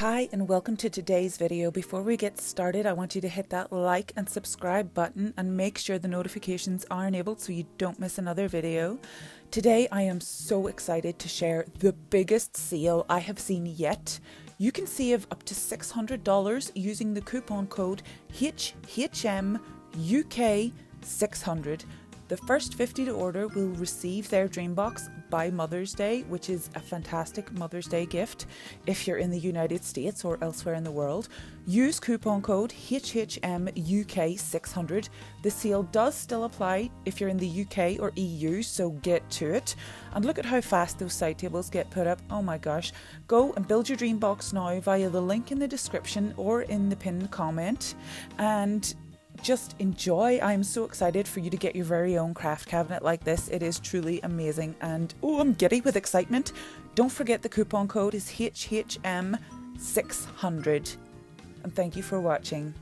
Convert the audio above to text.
Hi and welcome to today's video. Before we get started, I want you to hit that like and subscribe button and make sure the notifications are enabled so you don't miss another video. Today I am so excited to share the biggest sale I have seen yet. You can save up to $600 using the coupon code HHMUK600. The first 50 to order will receive their Dreambox by Mother's Day, which is a fantastic Mother's Day gift if you're in the United States or elsewhere in the world. Use coupon code HHMUK600. The sale does still apply if you're in the UK or EU, so get to it. And look at how fast those side tables get put up. Oh my gosh. Go and build your Dreambox now via the link in the description or in the pinned comment. And just enjoy. I'm so excited for you to get your very own craft cabinet like this. It is truly amazing and oh, I'm giddy with excitement. Don't forget the coupon code is HHM600 and thank you for watching.